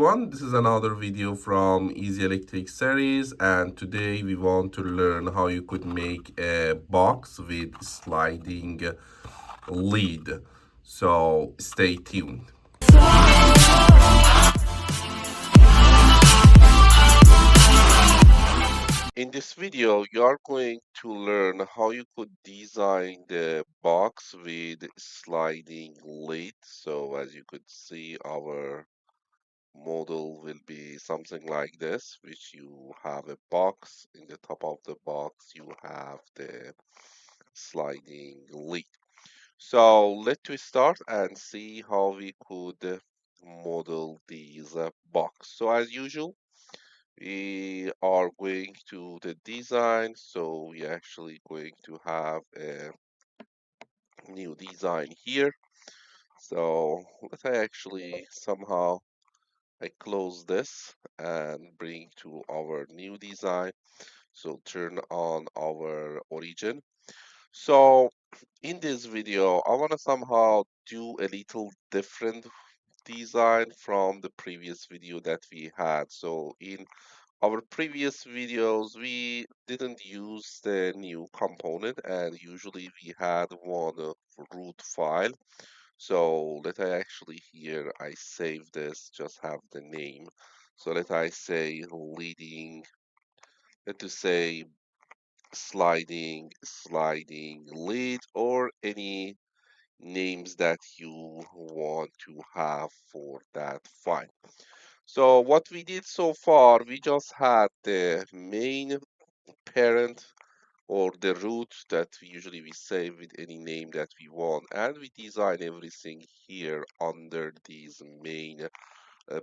everyone, this is another video from Easy Electric series, and today we want to learn how you could make a box with sliding lid. So stay tuned. In this video, you are going to learn how you could design the box with sliding lid. So as you could see, our model will be something like this, which you have a box. In the top of the box, you have the sliding lid. So let's start and see how we could model these box. So as usual, we are going to the design. So we actually going to have a new design here. So let I actually somehow I close this and bring to our new design. So turn on our origin. So in this video, I want to somehow do a little different design from the previous video that we had. So in our previous videos, we didn't use the new component, and usually we had one root file. So let I actually here, I save this, just have the name. So let I say leading, let us say sliding lead, or any names that you want to have for that file. So what we did so far, we just had the main parent or the root that usually we save with any name that we want, and we design everything here under these main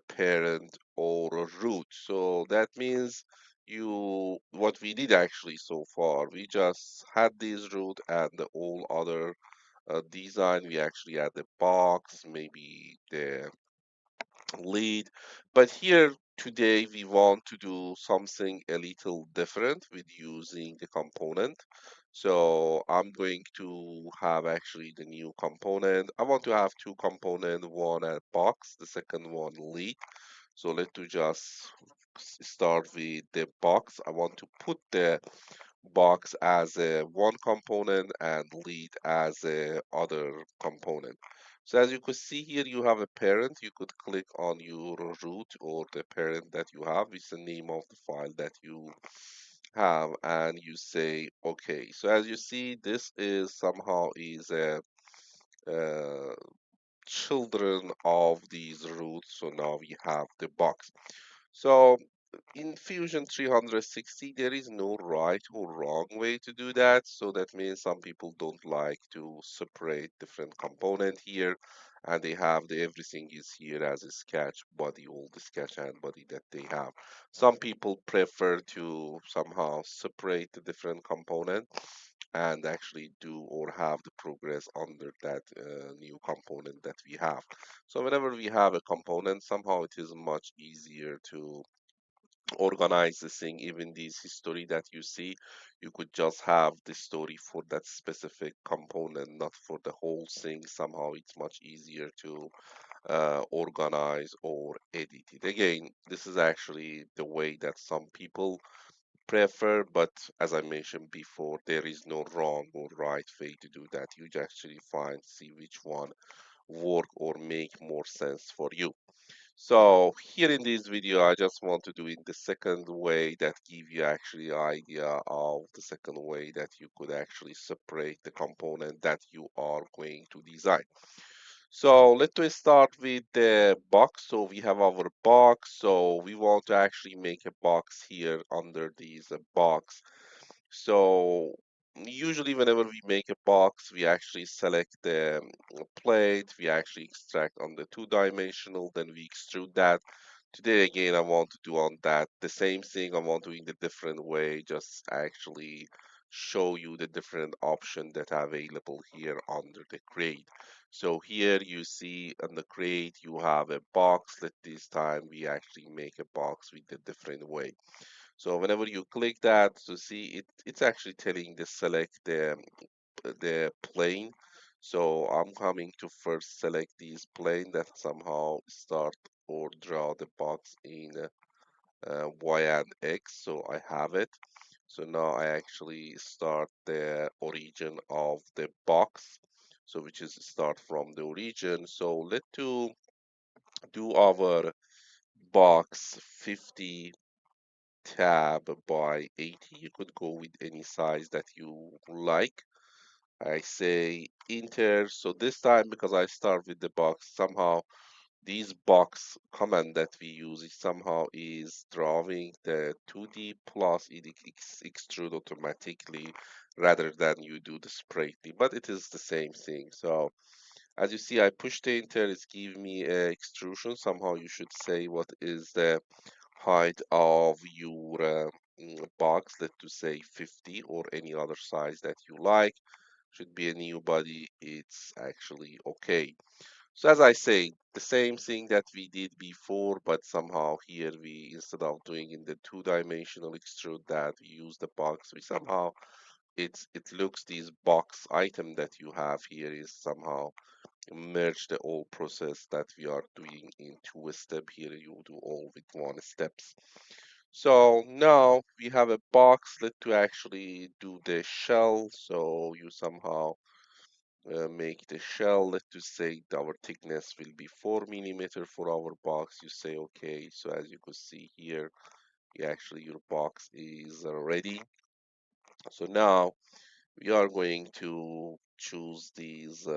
parent or root. So that means what we did actually so far, we just had this root and the all other design. We actually had the box, maybe the lead. But here today we want to do something a little different with using the component. So I'm going to have actually the new component. I want to have two component, one a box, the second one lead. So let's just start with the box. I want to put the box as a one component and lead as a other component. So as you could see here, you have a parent. You could click on your root or the parent that you have. It's the name of the file that you have, and you say okay. So as you see, this is somehow is a uh, children of these roots. So now we have the box. So in Fusion 360, there is no right or wrong way to do that. So that means some people don't like to separate different component here, and they have everything is here as a sketch body, all the sketch and body that they have. Some people prefer to somehow separate the different component and actually do or have the progress under that new component that we have. So whenever we have a component, somehow it is much easier to organize the thing. Even this history that you see, you could just have the story for that specific component, not for the whole thing. Somehow it's much easier to organize or edit it. Again, this is actually the way that some people prefer, but as I mentioned before, there is no wrong or right way to do that. You just actually find, see which one work or make more sense for you. So here in this video, I just want to do it the second way that give you actually idea of the second way that you could actually separate the component that you are going to design. So let's start with the box. So we have our box. So we want to actually make a box here under this box. So usually whenever we make a box, we actually select the plate, we actually extract on the two-dimensional, then we extrude that. Today again, I want to do on that the same thing. I want to in the different way, just actually show you the different options that are available here under the create. So here you see on the create, you have a box. Let this time we actually make a box with the different way. So whenever you click that to see it, it's actually telling the select the plane. So I'm coming to first select this plane that somehow start or draw the box in Y and X. So I have it. So now I actually start the origin of the box. So which is start from the origin. So let's do our box 50 tab by 80. You could go with any size that you like. I say enter. So this time, because I start with the box, somehow these box command that we use is somehow is drawing the 2D plus it extrude automatically rather than you do the sprightly, but it is the same thing. So as you see, I push the enter, it's giving me a extrusion. Somehow you should say what is the height of your box. Let's to say 50 or any other size that you like. Should be a new body. It's actually okay. So as I say, the same thing that we did before, but somehow here we, instead of doing in the two-dimensional extrude that we use the box, we somehow it looks this box item that you have here is somehow merge the whole process that we are doing into a step. Here you do all with one steps. So now we have a box let to actually do the shell. So you somehow make the shell. Let us say our thickness will be 4 mm for our box. You say okay. So as you can see here, actually your box is ready. So now we are going to choose these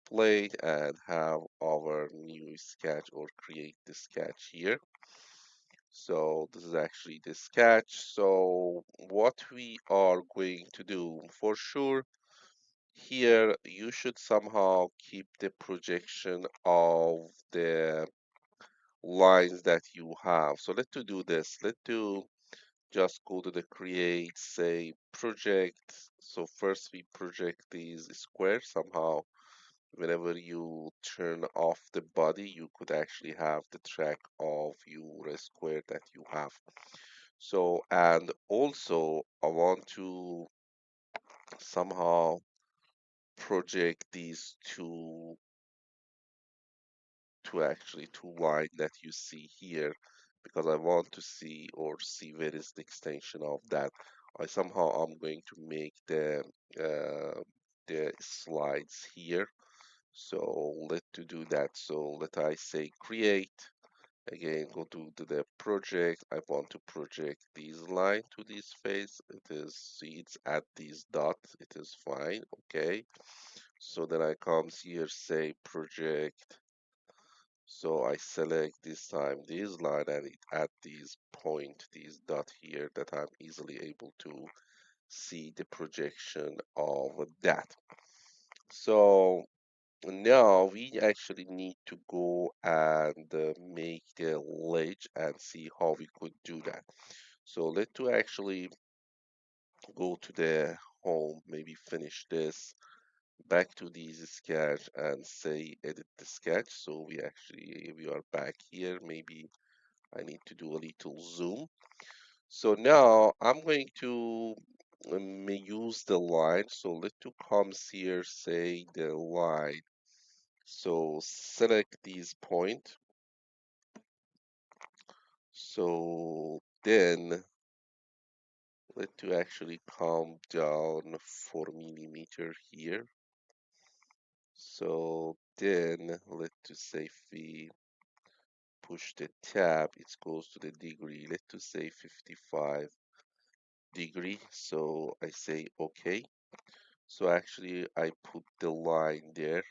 plate and have our new sketch or create the sketch here. So this is actually the sketch. So what we are going to do for sure here, you should somehow keep the projection of the lines that you have. So let's do this. Let's do just go to the create, say project. So first we project these squares somehow. Whenever you turn off the body, you could actually have the track of your square that you have. So, and also I want to somehow project these actually two line that you see here because I want to see or see where is the extension of that. I somehow I'm going to make the slides here. So let to do that. So let I say create. Again, go to the project. I want to project this line to this face. It is, see, it's at this dot. It is fine. Okay. So then I comes here, say project. So I select this time this line and it at this point, this dot here that I'm easily able to see the projection of that. So now we actually need to go and make the ledge and see how we could do that. So let's to actually go to the home, maybe finish this, back to this sketch and say edit the sketch. So we are back here. Maybe I need to do a little zoom. So now I'm going to use the line. So let's to comes here, say the line. So select this point. So then let to actually come down 4 mm here. So then let to say if we push the tab, it goes to the degree. Let to say 55 degree. So I say okay. So actually I put the line there.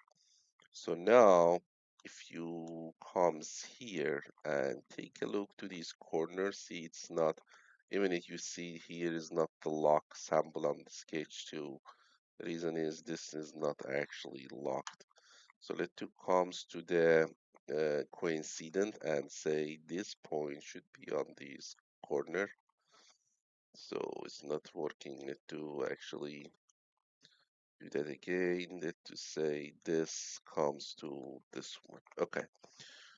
So now if you comes here and take a look to these corners, see it's not, even if you see here is not the lock sample on the sketch 2. The reason is this is not actually locked. So let two comes to the coincident and say this point should be on this corner. So it's not working. Let to actually do that again. Let to say this comes to this one. Okay.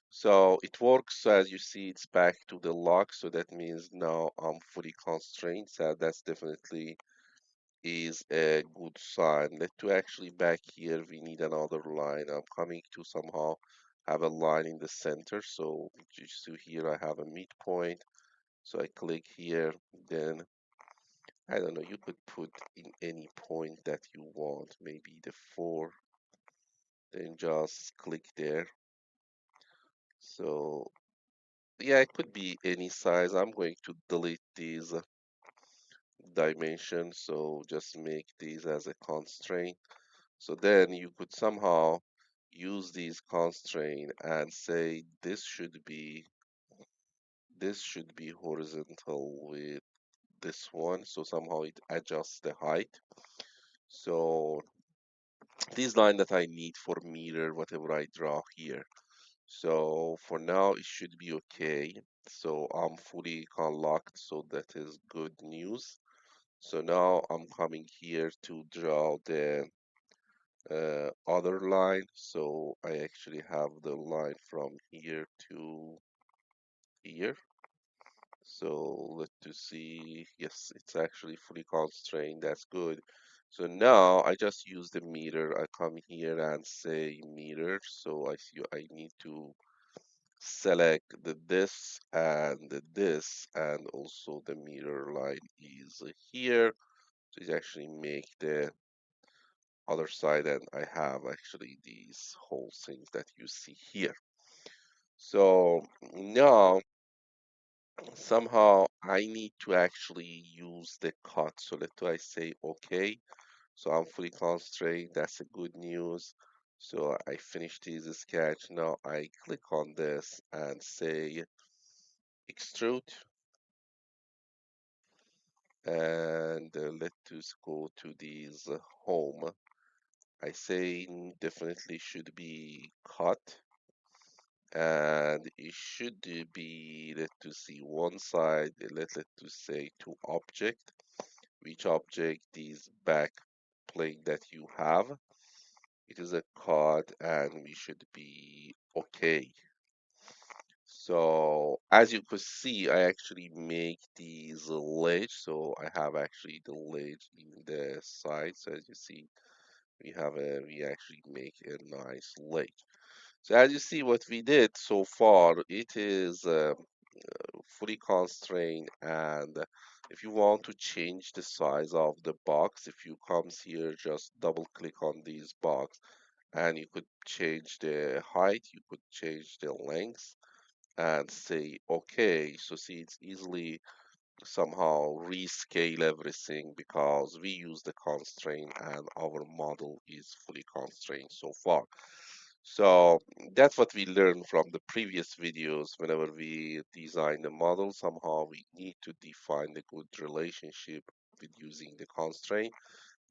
So it works. So as you see, it's back to the lock. So that means now I'm fully constrained. So that's definitely is a good sign. Let to actually back here, we need another line. I'm coming to somehow have a line in the center. So you see here I have a midpoint. So I click here, then I don't know, you could put in any point that you want, maybe the 4, then just click there. So yeah, it could be any size. I'm going to delete these dimensions, so just make these as a constraint. So then you could somehow use these constraint and say this should be horizontal with this one. So somehow it adjusts the height. So this line that I need for mirror whatever I draw here. So for now it should be okay. So I'm fully unlocked, so that is good news. So now I'm coming here to draw the other line. So I actually have the line from here to here. So let's see. Yes, it's actually fully constrained. That's good. So now I just use the meter. I come here and say meter. So I see I need to select the this and the this, and also the meter line is here. So it actually make the other side, and I have actually these whole things that you see here. So now somehow I need to actually use the cut. So let I say okay. So I'm fully constrained. That's a good news. So I finished this sketch. Now I click on this and say extrude. And let's go to these home. I say definitely should be cut. And it should be, let's see, one side, let's say to object, which object is back plane that you have. It is a card and we should be okay. So as you could see, I actually make these ledge. So I have actually the ledge in the side. So as you see, we actually make a nice ledge. So as you see, what we did so far, it is fully constrained. And if you want to change the size of the box, if you comes here, just double click on these box, and you could change the height, you could change the length, and say okay. So see, it's easily somehow rescale everything because we use the constraint and our model is fully constrained so far. So that's what we learned from the previous videos. Whenever we design the model, somehow we need to define the good relationship with using the constraint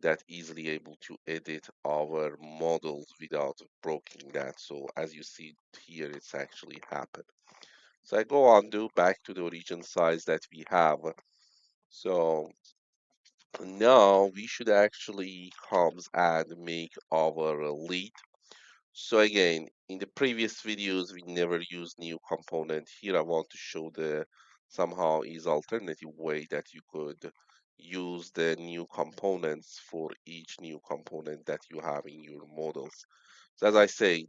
that easily able to edit our models without breaking that. So as you see here, it's actually happened. So I go undo back to the origin size that we have. So now we should actually comes and make our lead. So again, in the previous videos, we never use new component. Here I want to show the somehow is alternative way that you could use the new components for each new component that you have in your models. So as I say,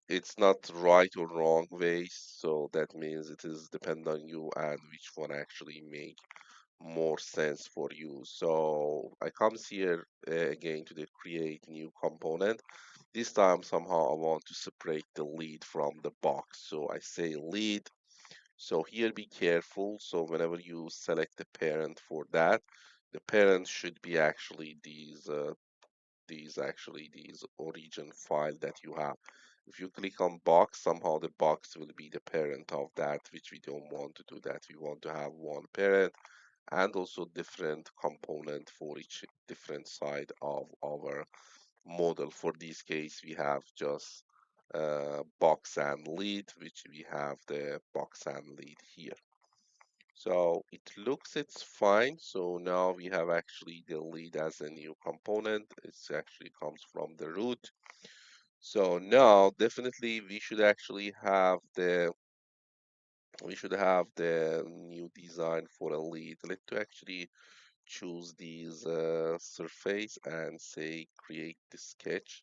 it's not right or wrong way, so that means it is depend on you and which one actually make more sense for you. So I comes here again to the create new component. This time somehow I want to separate the lead from the box. So I say lead. So here be careful. So whenever you select the parent for that, the parent should be actually these origin file that you have. If you click on box, somehow the box will be the parent of that, which we don't want to do that. We want to have one parent and also different component for each different side of our model. For this case, we have just box and lead, which we have the box and lead here. So it looks it's fine. So now we have actually the lead as a new component. It actually comes from the root. So now definitely we should have the new design for a lead. Let's to actually choose these surface and say create the sketch.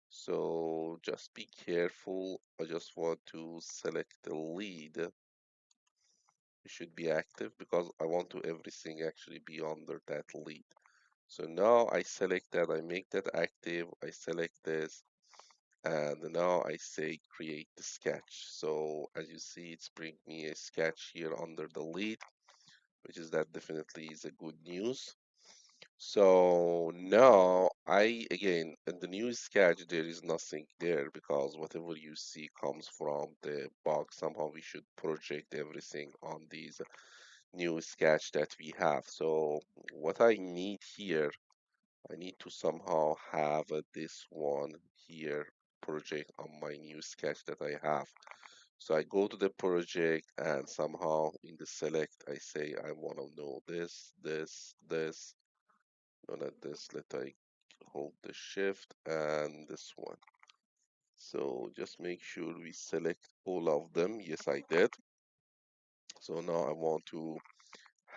So just be careful. I just want to select the lead. It should be active because I want to everything actually be under that lead. So now I select that, I make that active, I select this, and now I say create the sketch. So as you see, it's bring me a sketch here under the lead, which is that definitely is a good news. So now I again in the new sketch there is nothing there because whatever you see comes from the box. Somehow we should project everything on these new sketch that we have. So what I need here, I need to somehow have this one here project on my new sketch that I have. So I go to the project and somehow in the select I say I want to know this, no, not this. Let I hold the shift and this one. So just make sure we select all of them. Yes, I did. So now I want to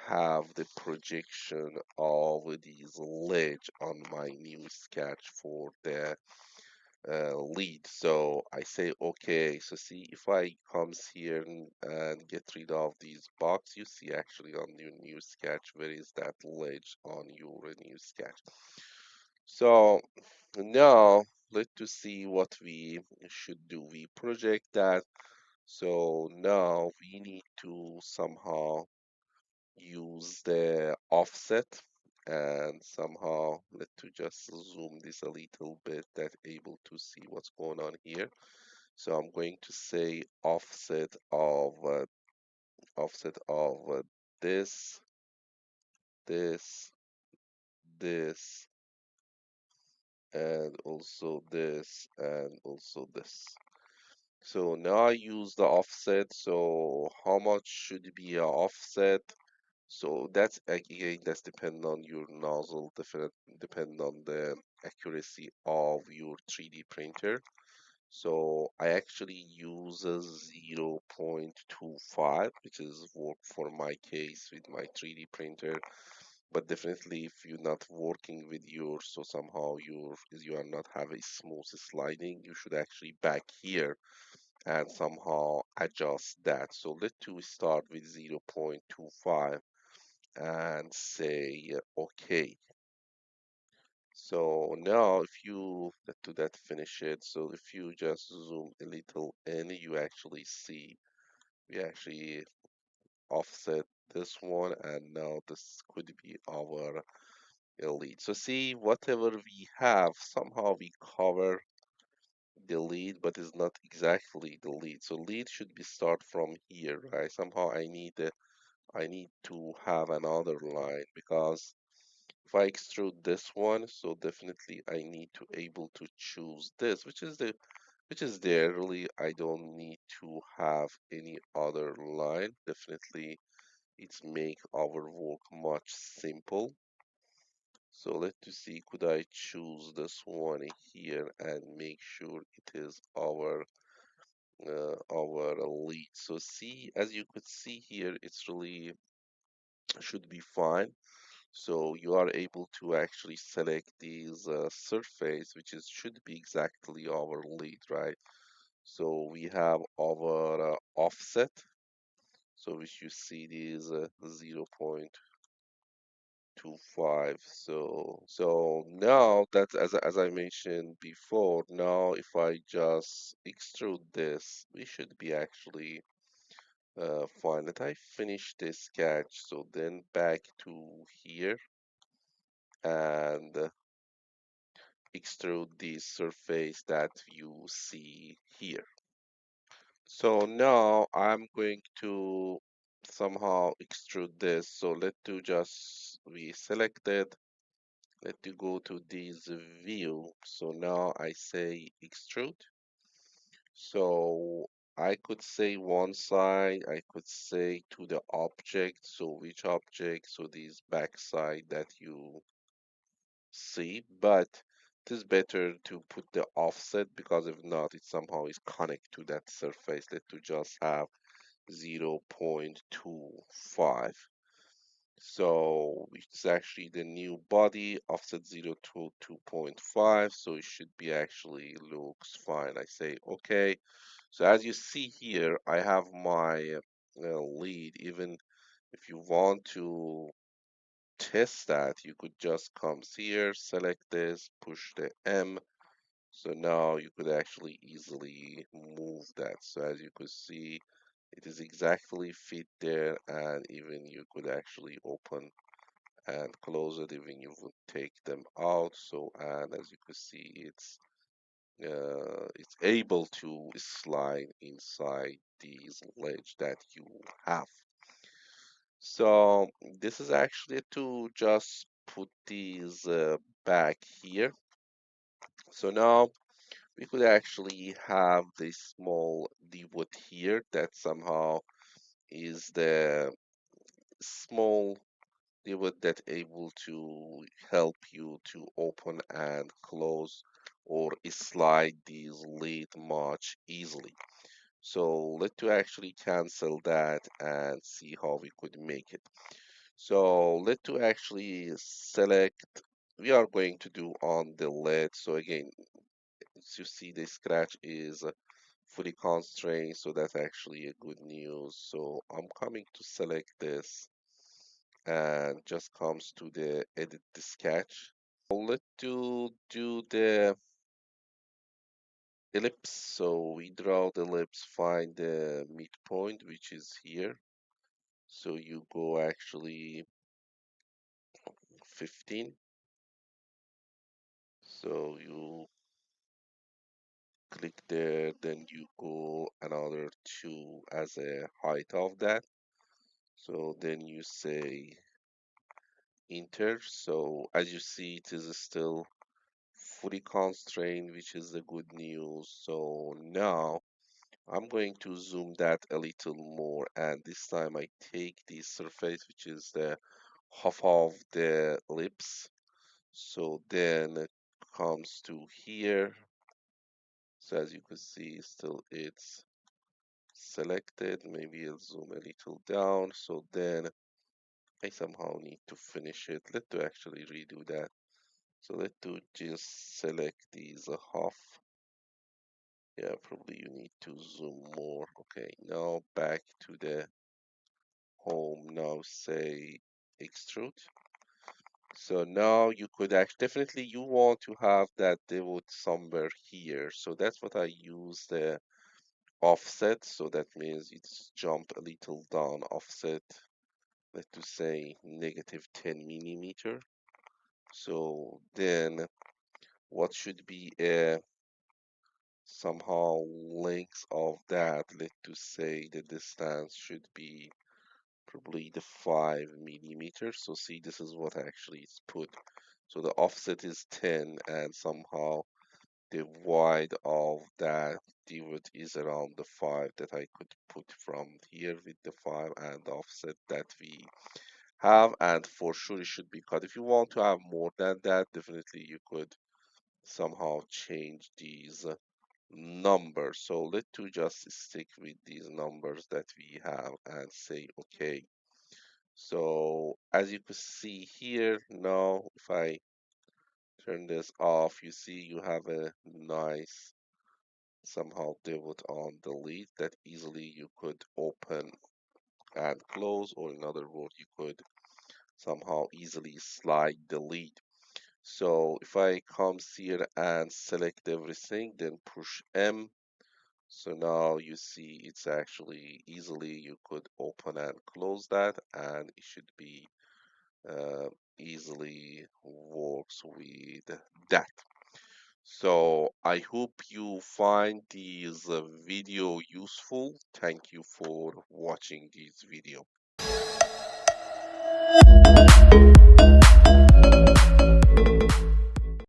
have the projection of these ledge on my new sketch for the lead. So I say okay. So see if I comes here and get rid of these box, you see actually on your new sketch where is that ledge on your new sketch. So now let's see what we should do. We project that. So now we need to somehow use the offset and somehow let to just zoom this a little bit that able to see what's going on here. So I'm going to say offset of this, this, this, and also this, and also this. So now I use the offset. So how much should be a offset? So that's again that's depend on your nozzle, different depend on the accuracy of your 3D printer. So I actually use a 0.25, which is work for my case with my 3D printer. But definitely if you're not working with your, so somehow you are not have a smooth sliding, you should actually back here and somehow adjust that. So let's start with 0.25 and say okay. So now if you do that finish it, so if you just zoom a little in, you actually see we actually offset this one and now this could be our lead. So see whatever we have, somehow we cover the lead, but it's not exactly the lead. So lead should be start from here, right? Somehow I need to have another line because if I extrude this one, so definitely I need to able to choose this, which is there. Really, I don't need to have any other line. Definitely, it's make our work much simple. So let's see, could I choose this one here and make sure it is our lead. So see, as you could see here, it's really should be fine. So you are able to actually select these surface, which is should be exactly our lead, right? So we have our offset, so which you see is 0.25. So now that as I mentioned before, now if I just extrude this, we should be actually fine. Let I finish this sketch. So then back to here and extrude the surface that you see here. So now I'm going to somehow extrude this. So let to just we selected. Let to go to this view. So now I say extrude. So I could say one side, I could say to the object. So which object? So this back side that you see, but it is better to put the offset because if not, it somehow is connect to that surface. Let to just have 0.25. So it's actually the new body, offset 0 to 2.5. So it should be actually looks fine. I say, okay. So as you see here, I have my lead. Even if you want to test that, you could just come here, select this, push the M. So now you could actually easily move that. So as you could see, it is exactly fit there, and even you could actually open and close it even you would take them out. So, and as you can see, it's able to slide inside these ledge that you have. So this is actually to just put these back here. So now we could actually have this small divot here that somehow is the small divot that able to help you to open and close or slide these lid much easily. So let's to actually cancel that and see how we could make it. So let's to actually select, we are going to do on the lid. So again, as you see the scratch is fully constrained, so that's actually a good news. So I'm coming to select this and just comes to the edit the sketch. Let's do the ellipse. So we draw the ellipse, find the midpoint, which is here. So you go actually 15. So you click there, then you go another 2 as a height of that. So then you say enter. So as you see, it is still fully constrained, which is the good news. So now I'm going to zoom that a little more, and this time I take the surface, which is the half of the ellipse. So then it comes to here. So as you can see, still it's selected. Maybe I'll zoom a little down. So then I somehow need to finish it. Let's do actually redo that. So let's do just select these half. Yeah, probably you need to zoom more. Okay, now back to the home. Now say extrude. So now you could actually definitely you want to have that divot somewhere here. So that's what I use the offset. So that means it's jump a little down offset. Let's to say negative 10 millimeter. So then what should be a somehow length of that? Let's to say the distance should be probably the 5 millimeters. So see, this is what actually is put. So the offset is 10, and somehow the wide of that divot is around the 5 that I could put from here with the 5 and the offset that we have. And for sure it should be cut. If you want to have more than that, definitely you could somehow change these numbers. So let's to just stick with these numbers that we have and say okay. So as you can see here now, if I turn this off, you see you have a nice somehow divot on the lead that easily you could open and close, or in other words, you could somehow easily slide the lead. So if I come here and select everything, then push M. So now you see it's actually easily you could open and close that, and it should be uh, easily works with that. So I hope you find this video useful. Thank you for watching this video.